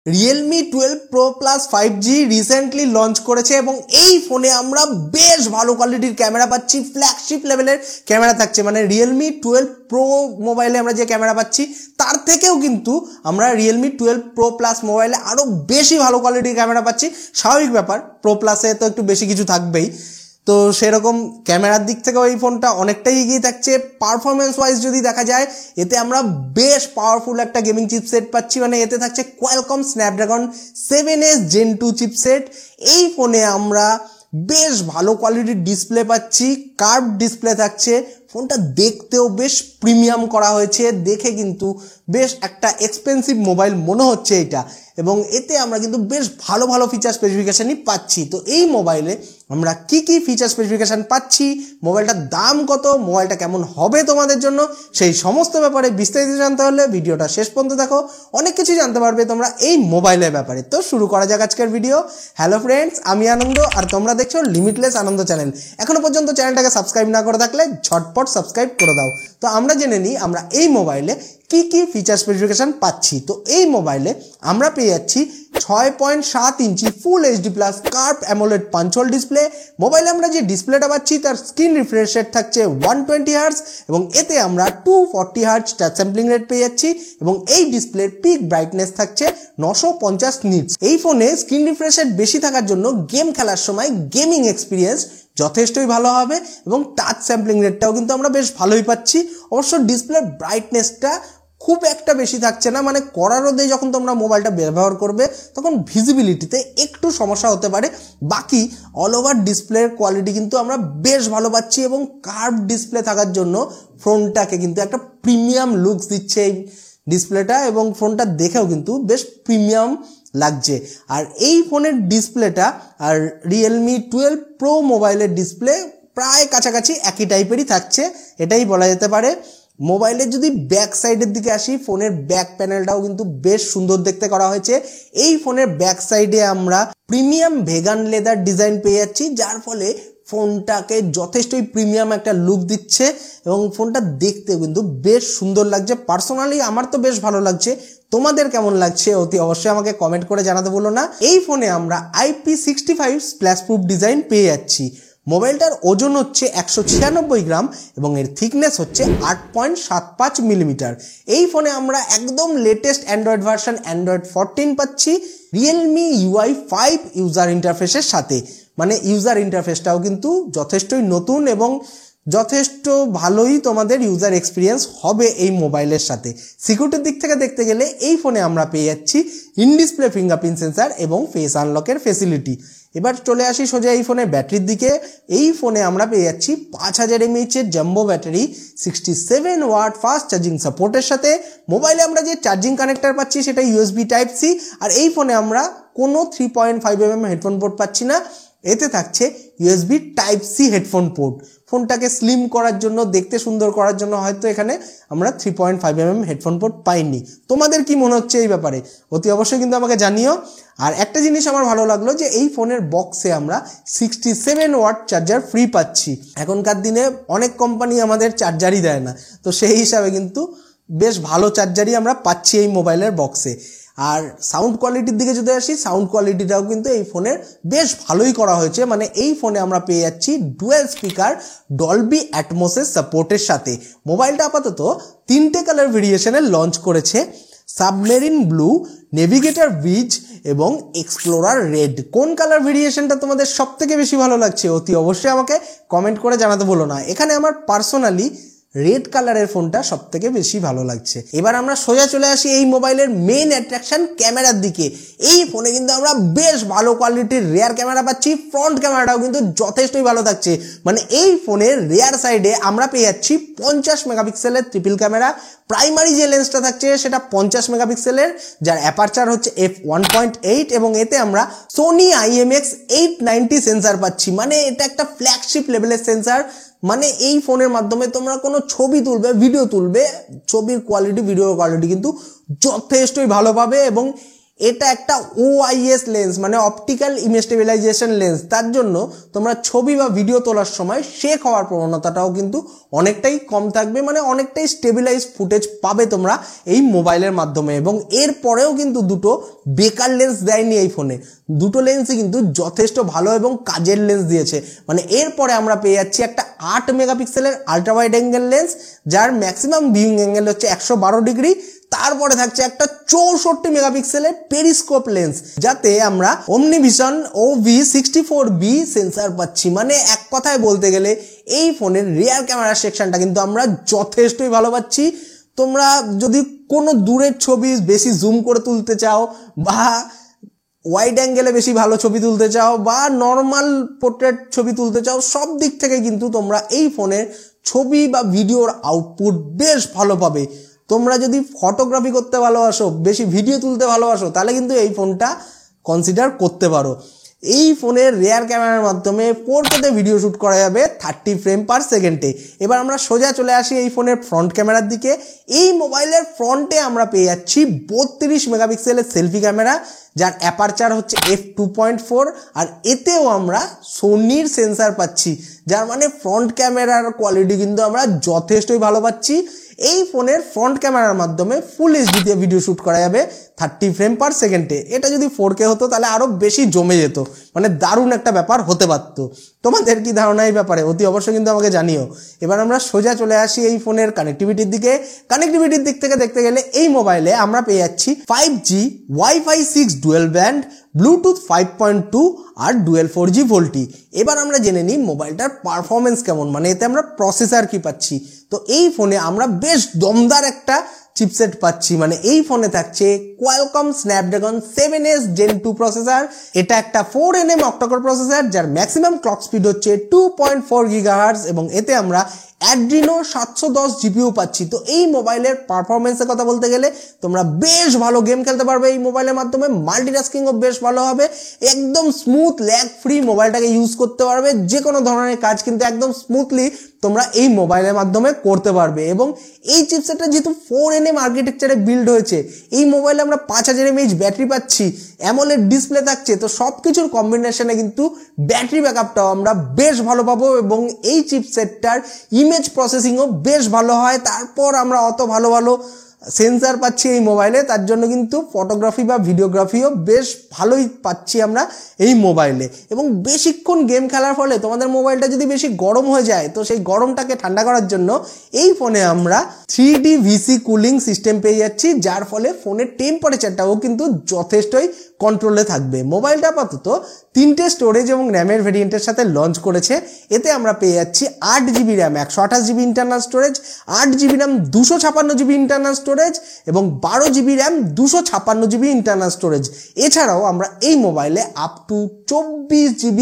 Realme 12 Pro Plus 5G recently launch করেছে এবং এই ফোনে আমরা বেশ ভালো কোয়ালিটির ক্যামেরা পাচ্ছি, ফ্ল্যাগশিপ লেভেলের ক্যামেরা থাকছে। মানে Realme 12 Pro মোবাইলে আমরা যে ক্যামেরা পাচ্ছি তার থেকেও কিন্তু আমরা Realme 12 Pro Plus মোবাইলে আরো বেশি ভালো কোয়ালিটির ক্যামেরা পাচ্ছি। স্বাভাবিক ব্যাপার, Pro Plus-এ তো একটু বেশি কিছু থাকবেই, তো সেরকম ক্যামেরার দিক থেকেও এই ফোনটা অনেকটাই এগিয়ে থাকছে। পারফরমেন্স ওয়াইজ যদি দেখা যায়, এতে আমরা বেশ পাওয়ারফুল একটা গেমিং চিপসেট পাচ্ছি। মানে এতে থাকছে Qualcomm Snapdragon 7S Gen 2 chipset. এই ফোনে আমরা বেশ ভালো কোয়ালিটির ডিসপ্লে পাচ্ছি, কার্ভ ডিসপ্লে থাকছে। ফোনটা দেখতেও বেশ প্রিমিয়াম করা হয়েছে, দেখে কিন্তু বেশ একটা এক্সপেন্সিভ মোবাইল মনে হচ্ছে এটা, এবং এতে আমরা কিন্তু বেশ ভালো ভালো ফিচার স্পেসিফিকেশানই পাচ্ছি। তো এই মোবাইলে আমরা কি কি ফিচার স্পেসিফিকেশান পাচ্ছি, মোবাইলটার দাম কত, মোবাইলটা কেমন হবে তোমাদের জন্য, সেই সমস্ত ব্যাপারে বিস্তারিত জানতে হলে ভিডিওটা শেষ পর্যন্ত দেখো। অনেক কিছু জানতে পারবে তোমরা এই মোবাইলের ব্যাপারে। তো শুরু করা যাক আজকের ভিডিও। হ্যালো ফ্রেন্ডস, আমি আনন্দ আর তোমরা দেখছো লিমিটলেস আনন্দ চ্যানেল। এখনো পর্যন্ত চ্যানেলটাকে সাবস্ক্রাইব না করে থাকলে ঝটপট সাবস্ক্রাইব করে দাও। তো আমরা জেনে নিই আমরা এই মোবাইলে কি কি ফিচার স্পেসিফিকেশান পাচ্ছি। তো এই মোবাইলে আমরা পেয়ে যাচ্ছি 6.7 ইঞ্চি full HD plus curve AMOLED punch hole display. মোবাইলে আমরা যে ডিসপ্লেটা পাচ্ছি তার স্ক্রিন রিফ্রেশ রেট থাকছে 120 হার্টজ এবং এতে আমরা 240 হার্টজ টাচ স্যাম্পলিং রেট পেয়ে যাচ্ছি এবং এই ডিসপ্লের পিক ব্রাইটনেস থাকছে 950 নিটস। এই ফোনে স্ক্রিন রিফ্রেশ রেট বেশি থাকার জন্য গেম খেলার সময় গেমিং এক্সপিরিয়েন্স যথেষ্টই ভালো হবে এবং টাচ স্যাম্পলিং রেটটাও কিন্তু আমরা বেশ ভালোই পাচ্ছি। অবশ্য ডিসপ্লের ব্রাইটনেসটা খুব একটা বেশি থাকছে না, মানে কড়া রোদে যখন তোমরা মোবাইলটা ব্যবহার করবে তখন ভিজিবিলিটিতে একটু সমস্যা হতে পারে। বাকি অল ওভার ডিসপ্লের কোয়ালিটি কিন্তু আমরা বেশ ভালো পাচ্ছি এবং কার্ভ ডিসপ্লে থাকার জন্য ফোনটাকে কিন্তু একটা প্রিমিয়াম লুকস দিচ্ছে এই ডিসপ্লেটা, এবং ফোনটা দেখেও কিন্তু বেশ প্রিমিয়াম লাগছে। আর এই ফোনের ডিসপ্লেটা আর Realme 12 Pro মোবাইলের ডিসপ্লে প্রায় কাছাকাছি একই টাইপেরই থাকছে, এটাই বলা যেতে পারে। মোবাইলের যদি ব্যাক সাইডের দিকে আসি, ফোনের ব্যাক প্যানেলটাও কিন্তু বেশ সুন্দর দেখতে করা হয়েছে। এই ফোনের ব্যাক সাইডে আমরা প্রিমিয়াম ভেগান লেদার ডিজাইন পেয়ে যাচ্ছি, যার ফলে ফোনটাকে যথেষ্টই প্রিমিয়াম একটা লুক দিচ্ছে এবং ফোনটা দেখতেও কিন্তু বেশ সুন্দর লাগছে। পার্সোনালি আমার তো বেশ ভালো লাগছে, তোমাদের কেমন লাগছে অতি অবশ্যই আমাকে কমেন্ট করে জানাতে ভুলো না। এই ফোনে আমরা IP65 স্প্ল্যাশ প্রুফ ডিজাইন পেয়ে যাচ্ছি। মোবাইলটার ওজন হচ্ছে 196 গ্রাম এবং এর থিকনেস হচ্ছে 8.75 মিলিমিটার। এই ফোনে আমরা একদম লেটেস্ট অ্যান্ড্রয়েড ভার্সন অ্যান্ড্রয়েড 14 পাচ্ছি Realme UI 5 ইউজার ইন্টারফেসের সাথে। মানে ইউজার ইন্টারফেসটাও কিন্তু যথেষ্টই নতুন এবং যথেষ্ট ভালোই তোমাদের ইউজার এক্সপিরিয়েন্স হবে এই মোবাইলের সাথে। সিকিউরিটির দিক থেকে দেখতে গেলে এই ফোনে আমরা পেয়ে যাচ্ছি ইন ডিসপ্লে ফিঙ্গারপ্রিন্ট সেন্সার এবং ফেস আনলকের ফেসিলিটি। এবার চলে আসি সোজা এই ফোনের ব্যাটারির দিকে। এই ফোনে আমরা পেয়ে যাচ্ছি 5000 mAh এর jumbo battery 67 watt fast charging সাপোর্টের সাথে। মোবাইলে আমরা যে চার্জিং কানেক্টর পাচ্ছি সেটা USB Type-C, আর এই ফোনে আমরা কোনো 3.5mm হেডফোন পোর্ট পাচ্ছি না, এতে থাকছে USB Type-C হেডফোন পোর্ট। ফোনটাকে স্লিম করার জন্য, দেখতে সুন্দর করার জন্য হয়তো এখানে আমরা 3.5mm হেডফোন পোর্ট পাইনি। তোমাদের কি মনে হচ্ছে এই ব্যাপারে অতি অবশ্যই কিন্তু আমাকে জানিও। আর একটা জিনিস আমার ভালো লাগলো যে এই ফোনের বক্সে আমরা 67 ওয়াট চার্জার ফ্রি পাচ্ছি। এখনকার দিনে অনেক কোম্পানি আমাদের চার্জারই দেয় না, তো সেই হিসাবে কিন্তু বেশ ভালো চার্জারই আমরা পাচ্ছি এই মোবাইলের বক্সে। আর সাউন্ড কোয়ালিটির দিকে যদি আসি, সাউন্ড কোয়ালিটিটাও কিন্তু এই ফোনের বেশ ভালোই করা হয়েছে। মানে এই ফোনে আমরা পেয়ে যাচ্ছি ডুয়াল স্পিকার ডলবি অ্যাটমসের সাপোর্টের সাথে। মোবাইলটা আপাতত 3টে কালার ভেরিয়েশনে লঞ্চ করেছে, সাবমেরিন ব্লু, নেভিগেটর বিচ এবং এক্সপ্লোরার রেড। কোন কালার ভেরিয়েশনটা তোমাদের সব থেকে বেশি ভালো লাগছে অতি অবশ্যই আমাকে কমেন্ট করে জানাতে বলো না। এখানে আমার পার্সোনালি রেড কালারের ফোনটা সব থেকে বেশি ভালো লাগছে। এবার আমরা সোজা চলে আসি এই মোবাইলের মেইন অ্যাট্রাকশন ক্যামেরার দিকে। এই ফোনে কিন্তু আমরা বেশ ভালো কোয়ালিটির রেয়ার ক্যামেরা পাচ্ছি, ফ্রন্ট ক্যামেরাটাও কিন্তু যথেষ্টই ভালো থাকছে। মানে এই ফোনের রেয়ার সাইডে আমরা পেয়ে যাচ্ছি 50 মেগাপিক্সেলের ট্রিপল ক্যামেরা। প্রাইমারি যে লেন্সটা থাকছে সেটা 50 মেগাপিক্সেলের, যার অ্যাপারচার হচ্ছে f1.8 এবং এতে আমরা Sony IMX890 সেন্সার পাচ্ছি। মানে এটা একটা ফ্ল্যাগশিপ লেভেলের সেন্সার। মানে এই ফোনের মাধ্যমে তোমরা কোনো ছবি তুলবে, ভিডিও তুলবে, ছবির কোয়ালিটি, ভিডিও কোয়ালিটি কিন্তু যথেষ্টই ভালো পাবে। এবং এটা একটা OIS লেন্স, মানে অপটিক্যাল ইমেজ স্টেবিলাইজেশন লেন্স, তার জন্য তোমরা ছবি বা ভিডিও তোলার সময় শেক হওয়ার প্রবণতাটাও কিন্তু অনেকটাই কম থাকবে। মানে অনেকটাই স্টেবিলাইজ ফুটেজ পাবে তোমরা এই মোবাইলের মাধ্যমে। এবং এরপরেও কিন্তু দুটো বেকার লেন্স দেয়নি এই ফোনে, দুটো লেন্সই কিন্তু যথেষ্ট ভালো এবং কাজের লেন্স দিয়েছে। মানে এরপরে আমরা পেয়ে যাচ্ছি একটা 8 মেগাপিক্সেলের আল্ট্রা ওয়াইড অ্যাঙ্গেল লেন্স, যার ম্যাক্সিমাম ভিউইং অ্যাঙ্গেল হচ্ছে 112 ডিগ্রি। তারপরে থাকছে একটা 64 মেগাপিক্সেলের পেরিস্কোপ লেন্স, যাতে আমরা ওমনিভিশন OV64B সেন্সার পাচ্ছি। মানে এক কথায় বলতে গেলে এই ফোনের রিয়ার ক্যামেরা সেকশনটা কিন্তু আমরা যথেষ্টই ভালো পাচ্ছি। তোমরা যদি কোনো দূরের ছবি বেশি জুম করে তুলতে চাও, বা ওয়াইড অ্যাঙ্গেলে বেশি ভালো ছবি তুলতে চাও, বা নর্মাল পোর্ট্রেট ছবি তুলতে চাও, সব দিক থেকে কিন্তু তোমরা এই ফোনের ছবি বা ভিডিওর আউটপুট বেশ ভালো পাবে। তোমরা যদি ফটোগ্রাফি করতে ভালোবাসো, বেশি ভিডিও তুলতে ভালোবাসো, তাহলে কিন্তু এই ফোনটা কনসিডার করতে পারো। এই ফোনের রিয়ার ক্যামেরার মাধ্যমে 4K ভিডিও শ্যুট করা যাবে 30 ফ্রেম পার সেকেন্ডে। এবার আমরা সোজা চলে আসি এই ফোনের ফ্রন্ট ক্যামেরার দিকে। এই মোবাইলের ফ্রন্টে আমরা পেয়ে যাচ্ছি 32 মেগাপিক্সেলের সেলফি ক্যামেরা, যার অ্যাপারচার হচ্ছে f2.4, আর এতেও আমরা সোনির সেন্সার পাচ্ছি, যার মানে ফ্রন্ট ক্যামেরার কোয়ালিটি কিন্তু আমরা যথেষ্টই ভালো পাচ্ছি। এই ফোনের ফ্রন্ট ক্যামেরার মাধ্যমে ফুল এইচডি দিয়ে ভিডিও শ্যুট করা যাবে 30 ফ্রেম পার সেকেন্ডে। এটা যদি 4K হতো তাহলে আরও বেশি জমে যেত, মানে দারুণ একটা ব্যাপার হতে পারতো। তোমাদের কি ধারণা এই ব্যাপারে অতি অবশ্যই কিন্তু আমাকে জানিও। এবার আমরা সোজা চলে আসি এই ফোনের কানেক্টিভিটির দিকে। কানেক্টিভিটির দিক থেকে দেখতে গেলে এই মোবাইলে আমরা পেয়ে যাচ্ছি 5G, Wi-Fi 6 dual band, Bluetooth 5.2 আর ডুয়েল 4G ভোল্টি। এবার আমরা জেনে নিই মোবাইলটার পারফরমেন্স কেমন, মানে এতে আমরা প্রসেসর কি পাচ্ছি। তো এই ফোনে আমরা বেশ দমদার একটা চিপসেট পাচ্ছি। মানে এই ফোনে থাকছে Qualcomm Snapdragon 7S Gen 2 processor. এটা একটা 4nm অক্টাকোর প্রসেসর, যার ম্যাক্সিমাম ক্লক স্পিড হচ্ছে 2.4 GHz, এবং এতে আমরা অ্যাড্রিনো 710 GPU পাচ্ছি। তো এই মোবাইলের পারফরমেন্সের কথা বলতে গেলে তোমরা বেশ ভালো গেম খেলতে পারবে এই মোবাইলের মাধ্যমে, মাল্টিটাস্কিংও বেশ ভালো হবে, একদম স্মুথ ল্যাগ ফ্রি মোবাইলটাকে ইউজ করতে পারবে। যে কোনো ধরনের কাজ কিন্তু একদম স্মুথলি তোমরা এই মোবাইলের মাধ্যমে করতে পারবে। এবং এই চিপসেটটা যেহেতু 4nm আর্কিটেকচারে বিল্ড হয়েছে, এই মোবাইলে আমরা 5000 mAh ব্যাটারি পাচ্ছি, অ্যামোলেড ডিসপ্লে থাকছে, তো সব কিছুর কম্বিনেশনে কিন্তু ব্যাটারি ব্যাকআপটাও আমরা বেশ ভালো পাবো। এবং এই চিপসেটটার ইমেজ প্রসেসিংও বেশ ভালো হয়। তারপর আমরা অত ভালো ভালো সেন্সার পাচ্ছি এই মোবাইলে, তার জন্য কিন্তু ফটোগ্রাফি বা ভিডিওগ্রাফিও বেশ ভালোই পাচ্ছি আমরা এই মোবাইলে। এবং বেশিক্ষণ গেম খেলার ফলে তোমাদের মোবাইলটা যদি বেশি গরম হয়ে যায়, তো সেই গরমটাকে ঠান্ডা করার জন্য এই ফোনে আমরা 3D VC কুলিং সিস্টেম পেয়ে যাচ্ছি, যার ফলে ফোনের টেম্পারেচারটাও কিন্তু যথেষ্টই কন্ট্রোলে থাকবে। মোবাইলটা আপাতত 3টে স্টোরেজ এবং র্যামের ভেরিয়েন্টের সাথে লঞ্চ করেছে। এতে আমরা পেয়ে যাচ্ছি 8GB RAM 128GB internal storage, 8GB RAM 256GB internal storage, এবং 12GB RAM 256GB internal storage. এছাড়াও আমরা এই মোবাইলে আপ টু 24GB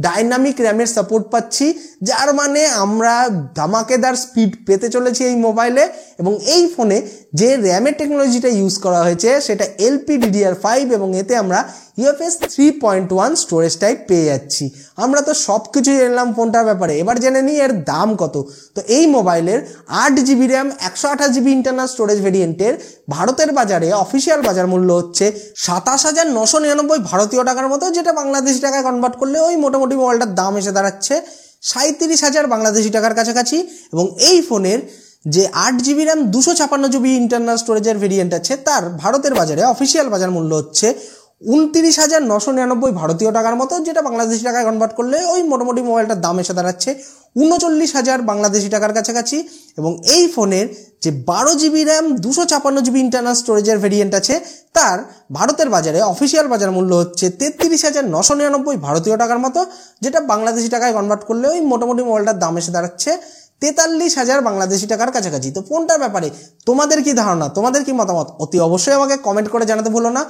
ডাইনামিক র্যামের সাপোর্ট পাচ্ছি, যার মানে আমরা ধামাকেদার স্পিড পেতে চলেছি এই মোবাইলে। এবং এই ফোনে যে র্যামের টেকনোলজিটা ইউজ করা হয়েছে সেটা LPDDR5, এবং এতে আমরা UFS 3.1 স্টোরেজ টাইপ পেয়ে যাচ্ছি। আমরা তো সব কিছুই জানলাম ফোনটার ব্যাপারে, এবার জেনে নিই এর দাম কত। তো এই মোবাইলের 8GB RAM 128GB internal storage ভেরিয়েন্টের ভারতের বাজারে অফিসিয়াল বাজার মূল্য হচ্ছে 27999 ভারতীয় টাকার মতো, যেটা বাংলাদেশি টাকায় কনভার্ট করলে ওই মোটামুটি মোবাইলটার দাম এসে দাঁড়াচ্ছে 37,000 বাংলাদেশি টাকার কাছাকাছি। এবং এই ফোনের যে 8GB র্যাম 256GB ইন্টারনাল স্টোরেজের ভেরিয়েন্ট আছে, তার ভারতের বাজারে অফিসিয়াল বাজার মূল্য হচ্ছে 29,999 ভারতীয় টাকার মতো, যেটা বাংলাদেশি টাকায় কনভার্ট করলে ওই মোটামুটি মোবাইলটার দাম এসে দাঁড়াচ্ছে 39,000 বাংলাদেশি টাকার কাছাকাছি। এবং এই ফোনের যে 12GB র্যাম 256GB ইন্টারনাল স্টোরেজের ভেরিয়েন্ট আছে, তার ভারতের বাজারে অফিসিয়াল বাজার মূল্য হচ্ছে 33,999 ভারতীয় টাকার মতো, যেটা বাংলাদেশি টাকায় কনভার্ট করলে ওই মোটামুটি মোবাইলটার দাম এসে দাঁড়াচ্ছে 43,000 বাংলাদেশি টাকার কাছাকাছি। তো ফোনটার ব্যাপারে তোমাদের কি ধারণা, তোমাদের কি মতামত, অতি অবশ্যই আমাকে কমেন্ট করে জানাতে ভুলো না।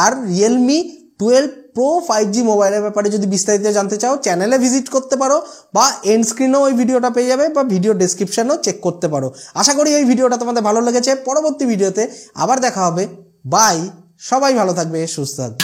আর Realme 12 Pro 5G মোবাইলের ব্যাপারে যদি বিস্তারিত জানতে চাও, চ্যানেলে ভিজিট করতে পারো, বা এন্ড স্ক্রিনেও ওই ভিডিওটা পেয়ে যাবে, বা ভিডিও ডেসক্রিপশনেও চেক করতে পারো। আশা করি এই ভিডিওটা তোমাদের ভালো লেগেছে। পরবর্তী ভিডিওতে আবার দেখা হবে। বাই, সবাই ভালো থাকবে, সুস্থ থাকবে।